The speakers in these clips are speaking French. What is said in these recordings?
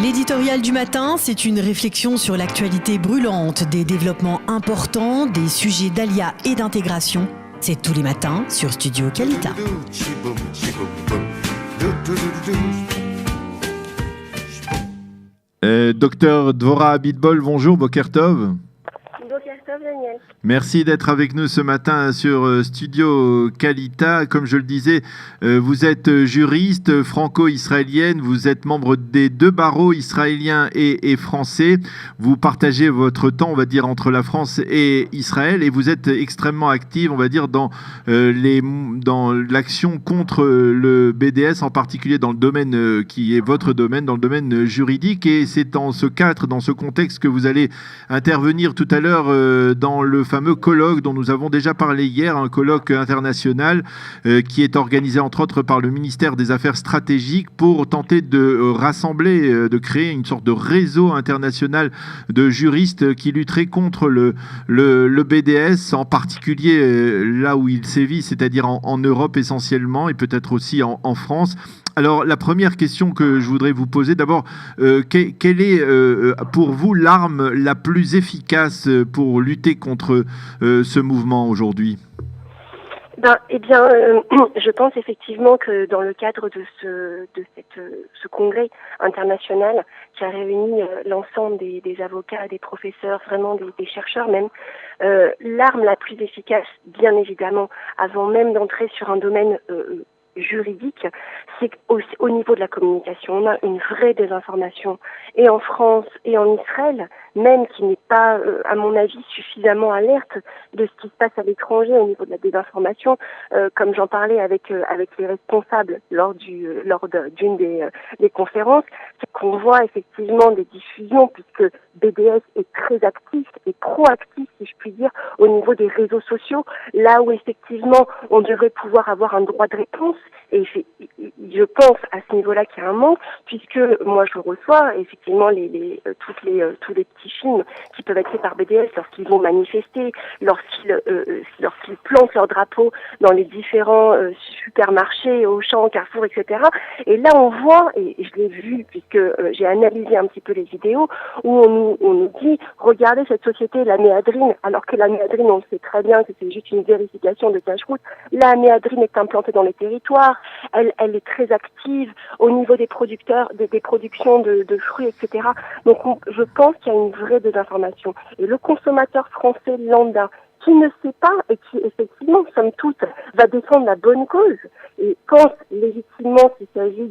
L'éditorial du matin, c'est une réflexion sur l'actualité brûlante, des développements importants, des sujets d'ALIA et d'intégration. C'est tous les matins sur Studio Kalita. Docteur Dvorah Abitbol, bonjour, Boker Tov. Boker Tov, Daniel. Merci d'être avec nous ce matin sur Studio Kalita. Comme je le disais, vous êtes juriste franco-israélienne, vous êtes membre des deux barreaux israéliens et français. Vous partagez votre temps, on va dire, entre la France et Israël et vous êtes extrêmement active, on va dire, dans l'action contre le BDS, en particulier dans le domaine qui est votre domaine, dans le domaine juridique. Et c'est dans ce cadre, dans ce contexte que vous allez intervenir tout à l'heure dans le fameux colloque dont nous avons déjà parlé hier, un colloque international qui est organisé entre autres par le ministère des Affaires stratégiques pour tenter de rassembler, de créer une sorte de réseau international de juristes qui lutteraient contre le BDS, en particulier là où il sévit, c'est-à-dire en Europe essentiellement et peut-être aussi en France. Alors, la première question que je voudrais vous poser, d'abord, quelle est pour vous l'arme la plus efficace pour lutter contre ce mouvement aujourd'hui ? Je pense effectivement que dans le cadre de ce congrès international qui a réuni l'ensemble des avocats, des professeurs, vraiment des chercheurs même, l'arme la plus efficace, bien évidemment, avant même d'entrer sur un domaine juridique, c'est qu'au niveau de la communication, on a une vraie désinformation, et en France et en Israël, même qui n'est pas, à mon avis, suffisamment alerte de ce qui se passe à l'étranger au niveau de la désinformation, comme j'en parlais avec les responsables lors d'une des conférences, c'est qu'on voit effectivement des diffusions, puisque BDS est très actif et proactif, si je puis dire, au niveau des réseaux sociaux, là où effectivement on devrait pouvoir avoir un droit de réponse. Et je pense à ce niveau-là qu'il y a un manque, puisque moi je reçois effectivement tous les petits films qui peuvent être faits par BDS lorsqu'ils vont manifester, lorsqu'ils plantent leur drapeau dans les différents supermarchés, Auchan, Carrefour, etc. Et là on voit, et je l'ai vu puisque j'ai analysé un petit peu les vidéos, où on nous dit, regardez cette société, la méadrine, alors que la méadrine, on le sait très bien que c'est juste une vérification de cache-route. La méadrine est implantée dans les territoires, elle est très active au niveau des producteurs, des productions de fruits, etc. Donc je pense qu'il y a une vraie désinformation. Et le consommateur français lambda, qui ne sait pas et qui, effectivement, somme toute, va défendre la bonne cause et pense légitimement qu'il s'agit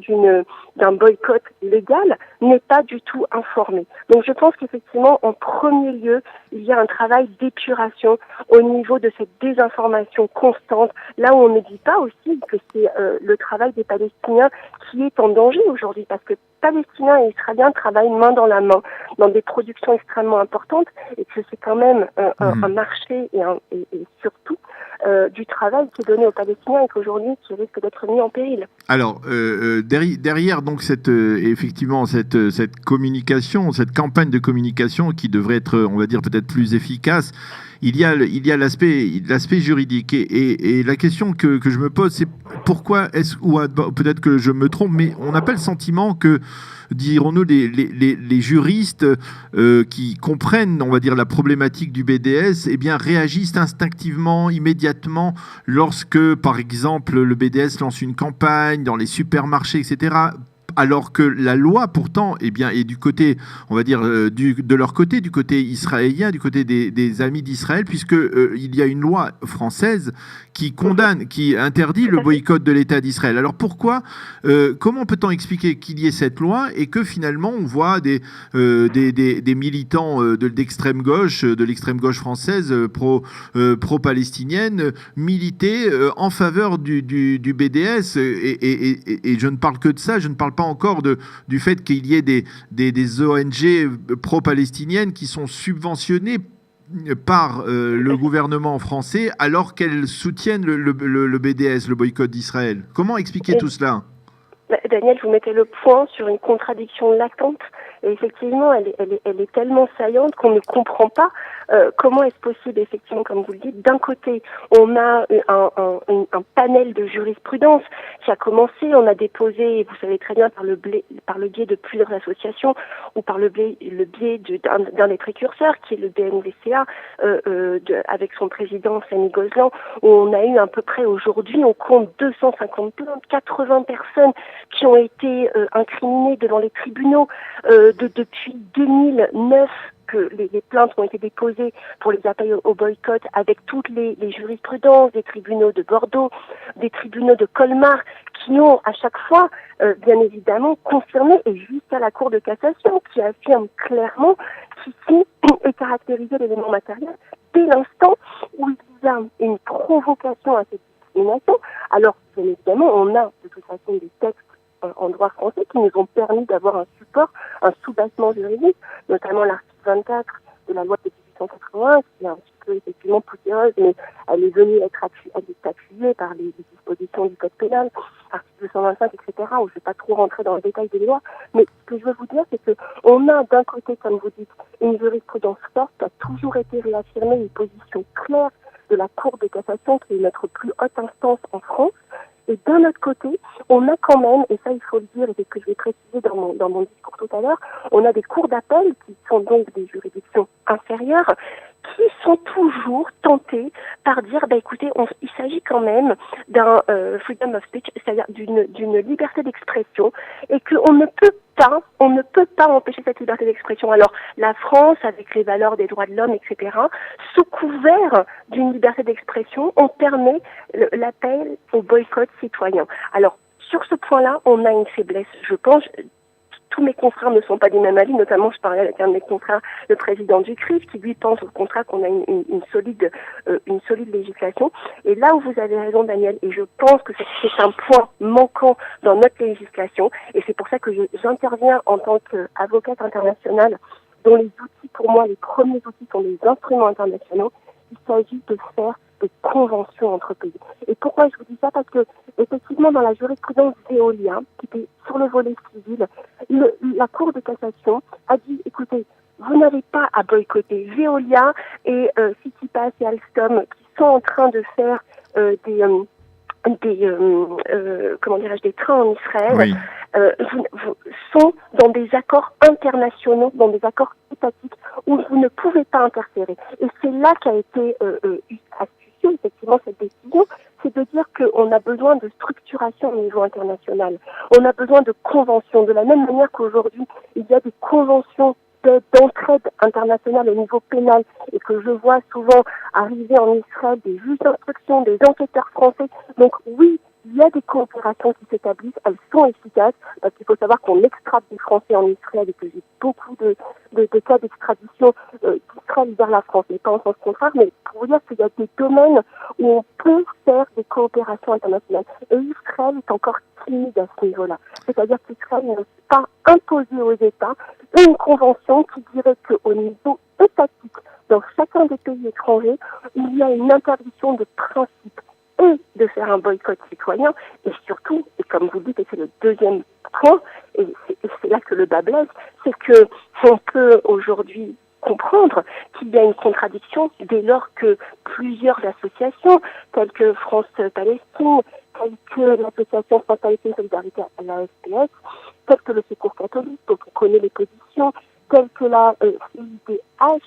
d'un boycott légal, n'est pas du tout informé. Donc je pense qu'effectivement, en premier lieu, il y a un travail d'épuration au niveau de cette désinformation constante, là où on ne dit pas aussi que c'est le travail des Palestiniens qui est en danger aujourd'hui, parce que Palestiniens et Israéliens travaillent main dans la main dans des productions extrêmement importantes et que c'est quand même un marché et surtout du travail qui est donné aux Palestiniens et qu'aujourd'hui qui risque d'être mis en péril. Alors derrière donc effectivement cette communication, cette campagne de communication qui devrait être, on va dire, peut-être plus efficace, il y a l'aspect juridique et la question que je me pose, c'est pourquoi peut-être que je me trompe, mais on n'a pas le sentiment que, dirons-nous, les juristes qui comprennent, on va dire, la problématique du BDS, eh bien, réagissent instinctivement, immédiatement, lorsque, par exemple, le BDS lance une campagne dans les supermarchés, etc., alors que la loi, pourtant, eh bien, est du côté, on va dire, de leur côté, du côté israélien, du côté des amis d'Israël, puisque il y a une loi française qui condamne, qui interdit le boycott de l'État d'Israël. Alors pourquoi, comment peut-on expliquer qu'il y ait cette loi et que finalement on voit des militants d'extrême gauche, de l'extrême gauche française, pro-palestinienne, militer en faveur du BDS et je ne parle que de ça, je ne parle pas encore du fait qu'il y ait des ONG pro-palestiniennes qui sont subventionnées par le gouvernement français alors qu'elles soutiennent le BDS, le boycott d'Israël. Comment expliquer tout cela ? Daniel, vous mettez le point sur une contradiction latente Et effectivement, elle est tellement saillante qu'on ne comprend pas comment est-ce possible, effectivement, comme vous le dites. D'un côté, on a un panel de jurisprudence qui a commencé, on a déposé, vous savez très bien, par le biais de plusieurs associations ou par le biais d'un des précurseurs, qui est le BNVCA, avec son président Samy Gozlan, où on a eu à peu près aujourd'hui, on compte 250 plaintes, 80 personnes qui ont été incriminées devant les tribunaux depuis 2009, que les plaintes ont été déposées pour les appels au boycott, avec toutes les jurisprudences des tribunaux de Bordeaux, des tribunaux de Colmar, qui ont à chaque fois, bien évidemment, confirmé, et jusqu'à la Cour de cassation, qui affirme clairement qu'ici est caractérisé l'élément matériel dès l'instant où il y a une provocation à cette discrimination. Alors, bien évidemment, on a de toute façon des textes en droit français qui nous ont permis d'avoir un support, un soubassement juridique, notamment l'article 24 de la loi de 1880, qui est un petit peu effectivement poussiéreuse, mais elle est venue être appuyée par les dispositions du code pénal, article 225, etc., où je ne vais pas trop rentrer dans le détail des lois. Mais ce que je veux vous dire, c'est que on a d'un côté, comme vous dites, une jurisprudence forte qui a toujours été réaffirmée, une position claire de la Cour de cassation, qui est notre plus haute instance en France. Et d'un autre côté, on a quand même, et ça il faut le dire, et c'est ce que je vais préciser dans mon discours tout à l'heure, on a des cours d'appel qui sont donc des juridictions inférieures, qui sont toujours tentés par dire, écoutez, il s'agit quand même d'un freedom of speech, c'est-à-dire d'une liberté d'expression, et qu'on ne peut pas empêcher cette liberté d'expression. Alors, la France, avec les valeurs des droits de l'homme, etc., sous couvert d'une liberté d'expression, on permet l'appel au boycott citoyen. Alors, sur ce point-là, on a une faiblesse, je pense. Tous mes confrères ne sont pas du même avis, notamment je parlais avec un de mes confrères, le président du CRIF, qui lui pense au contraire qu'on a une solide législation. Et là où vous avez raison, Daniel, et je pense que c'est un point manquant dans notre législation, et c'est pour ça que j'interviens en tant qu'avocate internationale, dont les outils, pour moi, les premiers outils sont les instruments internationaux. Il s'agit de faire des conventions entre pays. Et pourquoi je vous dis ça? Parce que, effectivement, dans la jurisprudence Veolia, qui était sur le volet civil, la Cour de cassation a dit, écoutez, vous n'avez pas à boycotter. Veolia et Citypass et Alstom, qui sont en train de faire des trains en Israël, Oui. Sont dans des accords internationaux, dans des accords étatiques, où vous ne pouvez pas interférer. Et c'est là qu'a été astucieux, effectivement, cette décision, c'est de dire qu'on a besoin de structuration au niveau international. On a besoin de conventions, de la même manière qu'aujourd'hui, il y a des conventions d'entraide internationale au niveau pénal, et que je vois souvent arriver en Israël des juges d'instruction, des enquêteurs français. Donc oui, il y a des coopérations qui s'établissent, elles sont efficaces, parce qu'il faut savoir qu'on extradite des Français en Israël, et que j'ai beaucoup de cas d'extradition d'Israël vers la France, et pas en sens contraire, mais pour vous dire qu'il y a des domaines où on peut faire des coopérations internationales. Et Israël est encore timide à ce niveau-là. C'est-à-dire qu'Israël ne peut pas imposer aux États une convention qui dirait qu'au niveau étatique, dans chacun des pays étrangers, il y a une interdiction de principe et de faire un boycott citoyen, et surtout, et comme vous dites, et c'est le deuxième point, et c'est là que le bas blesse, c'est que on peut aujourd'hui comprendre qu'il y a une contradiction dès lors que plusieurs associations, telles que France-Palestine, telles que l'association France-Palestine Solidarité à la SPS, telles que le Secours catholique, dont on connaît les positions, telles que la CIDH,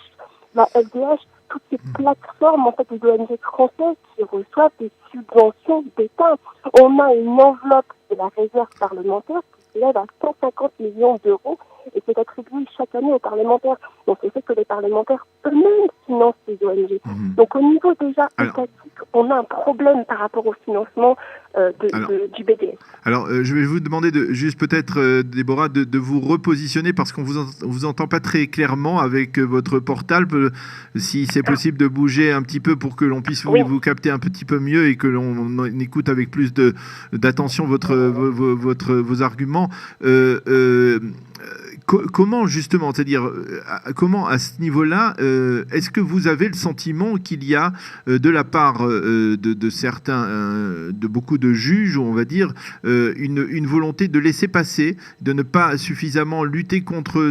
la LDH, toutes ces plateformes, en fait, des ONG françaises qui reçoivent des subventions d'État. On a une enveloppe de la réserve parlementaire qui s'élève à 150 millions d'euros et qui est attribuée chaque année aux parlementaires. Donc, c'est fait que les parlementaires eux-mêmes financent ces ONG. Donc, au niveau déjà étatique, on a un problème par rapport au financement du BDS. Alors, je vais vous demander juste peut-être, Déborah, de vous repositionner parce qu'on vous entend pas très clairement avec votre portable. Si c'est possible de bouger un petit peu pour que l'on puisse vous capter un petit peu mieux et que l'on écoute avec plus d'attention vos arguments. Comment justement, c'est-à-dire comment à ce niveau-là, est-ce que vous avez le sentiment qu'il y a de la part de certains, de beaucoup de juges, on va dire, une volonté de laisser passer, de ne pas suffisamment lutter contre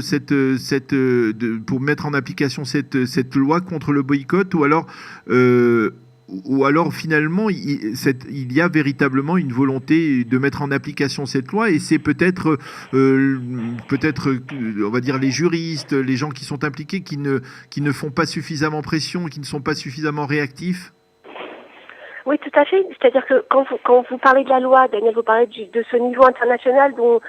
pour mettre en application cette loi contre le boycott, ou alors finalement il y a véritablement une volonté de mettre en application cette loi, et c'est peut-être on va dire les juristes, les gens qui sont impliqués qui ne font pas suffisamment pression, qui ne sont pas suffisamment réactifs. Oui, tout à fait. C'est-à-dire que quand vous parlez de la loi, Daniel, vous parlez de ce niveau international dont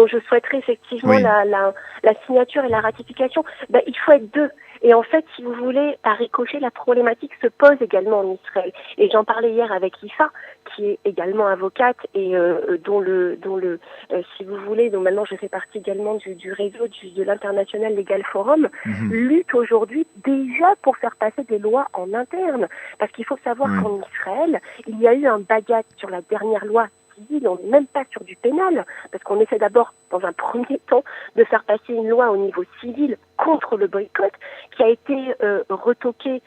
je souhaiterais effectivement Oui. la signature et la ratification. Il faut être deux. Et en fait, si vous voulez, par ricochet, la problématique se pose également en Israël. Et j'en parlais hier avec Ifa, qui est également avocate et dont si vous voulez, dont maintenant je fais partie également du réseau de l'International Legal Forum, lutte aujourd'hui déjà pour faire passer des lois en interne. Parce qu'il faut savoir qu'en Israël, il y a eu un bagat sur la dernière loi civile, on n'est même pas sur du pénal, parce qu'on essaie d'abord, dans un premier temps, de faire passer une loi au niveau civil contre le boycott, qui a été retoquée,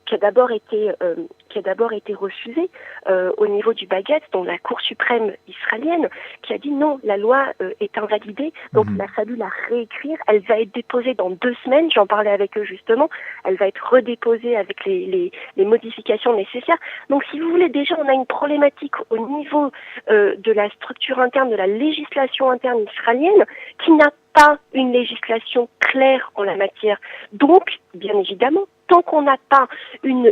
qui a d'abord été refusée au niveau du bagat, dont la Cour suprême israélienne, qui a dit non, la loi est invalidée, donc il a fallu la réécrire. Elle va être déposée dans 2 semaines, j'en parlais avec eux justement, elle va être redéposée avec les modifications nécessaires. Donc si vous voulez, déjà on a une problématique au niveau de la structure interne, de la législation interne israélienne, qui n'a pas une législation claire en la matière. Donc, bien évidemment, tant qu'on n'a pas une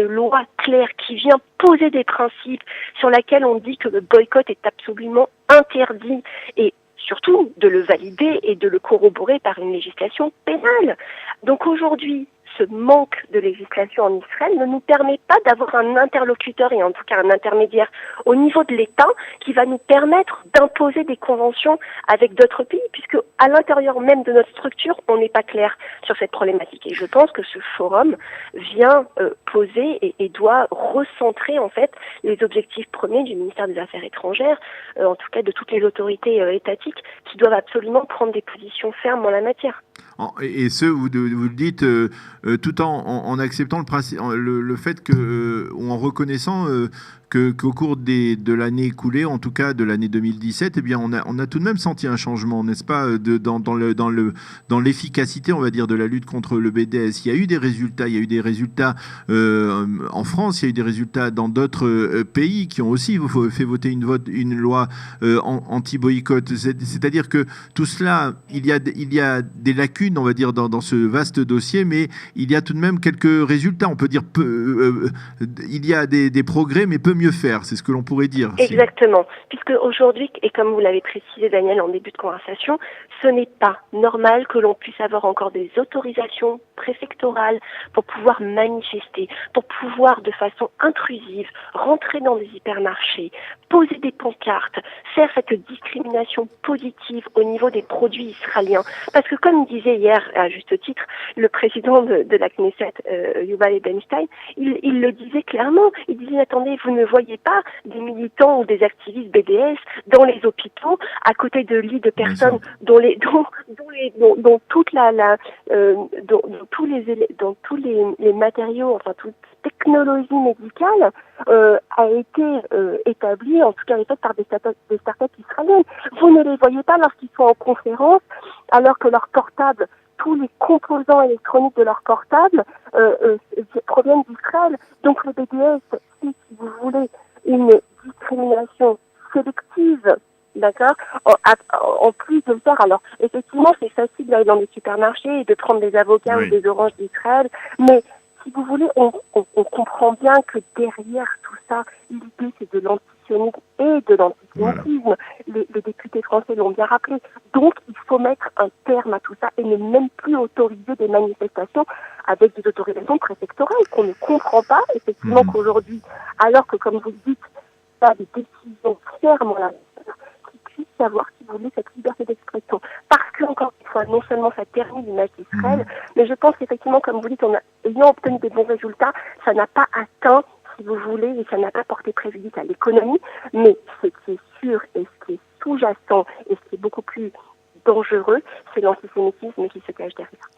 loi claire qui vient poser des principes sur laquelle on dit que le boycott est absolument interdit, et surtout de le valider et de le corroborer par une législation pénale. Donc aujourd'hui, ce manque de législation en Israël ne nous permet pas d'avoir un interlocuteur et en tout cas un intermédiaire au niveau de l'État qui va nous permettre d'imposer des conventions avec d'autres pays, puisque à l'intérieur même de notre structure, on n'est pas clair sur cette problématique. Et je pense que ce forum vient poser et doit recentrer en fait les objectifs premiers du ministère des Affaires étrangères, en tout cas de toutes les autorités étatiques qui doivent absolument prendre des positions fermes en la matière. Et vous le dites tout en acceptant le fait que, ou en reconnaissant qu'au cours de l'année écoulée, en tout cas de l'année 2017, eh bien on a tout de même senti un changement, n'est-ce pas, dans l'efficacité, on va dire, de la lutte contre le BDS. Il y a eu des résultats en France, il y a eu des résultats dans d'autres pays qui ont aussi fait voter une loi anti-boycott. C'est-à-dire que tout cela, il y a des lacunes, on va dire, dans ce vaste dossier, mais il y a tout de même quelques résultats. On peut dire il y a des progrès, mais peu mieux faire, c'est ce que l'on pourrait dire. Exactement, puisque aujourd'hui, et comme vous l'avez précisé Daniel en début de conversation, ce n'est pas normal que l'on puisse avoir encore des autorisations préfectorales pour pouvoir manifester, pour pouvoir de façon intrusive rentrer dans des hypermarchés, poser des pancartes, faire cette discrimination positive au niveau des produits israéliens. Parce que comme disait hier, à juste titre, le président de la Knesset, Yuval Ebenstein, il le disait clairement, il disait attendez, vous ne voyez pas des militants ou des activistes BDS dans les hôpitaux à côté de lits de personnes dont tous les matériaux, enfin toute technologie médicale a été établie, en tout cas faite par des startups israéliennes. Vous ne les voyez pas lorsqu'ils sont en conférence, alors que leurs portables, tous les composants électroniques de leurs portables proviennent d'Israël. Donc le BDS, si vous voulez une discrimination sélective, d'accord, en plus de le faire, alors effectivement c'est facile d'aller dans les supermarchés et de prendre des avocats ou des oranges d'Israël, mais si vous voulez, on comprend bien que derrière tout ça, l'idée c'est de l'antisionisme et de l'antisémitisme. Les députés français l'ont bien rappelé. Donc il faut mettre un terme à tout ça et ne même plus autoriser des manifestations avec des autorisations préfectorales qu'on ne comprend pas, effectivement, qu'aujourd'hui, alors que comme vous le dites, il y a des décisions fermes en la matière, qui puissent avoir, si vous voulez, cette liberté d'expression. Parce que, encore une fois, non seulement ça termine l'image d'Israël, mais je pense qu'effectivement, comme vous dites, ayant obtenu des bons résultats, ça n'a pas atteint, si vous voulez, et ça n'a pas porté préjudice à l'économie, mais ce qui est sûr et ce qui est sous-jacent et ce qui est beaucoup plus dangereux, c'est l'antisémitisme qui se cache derrière.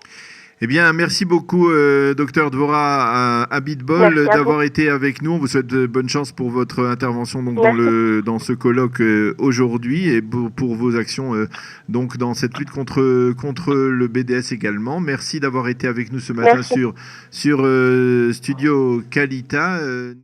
Eh bien, merci beaucoup, docteur Dvora Abitbol, d'avoir été avec nous. On vous souhaite bonne chance pour votre intervention donc, dans ce colloque aujourd'hui et pour vos actions donc, dans cette lutte contre le BDS également. Merci d'avoir été avec nous ce matin sur Studio Kalita.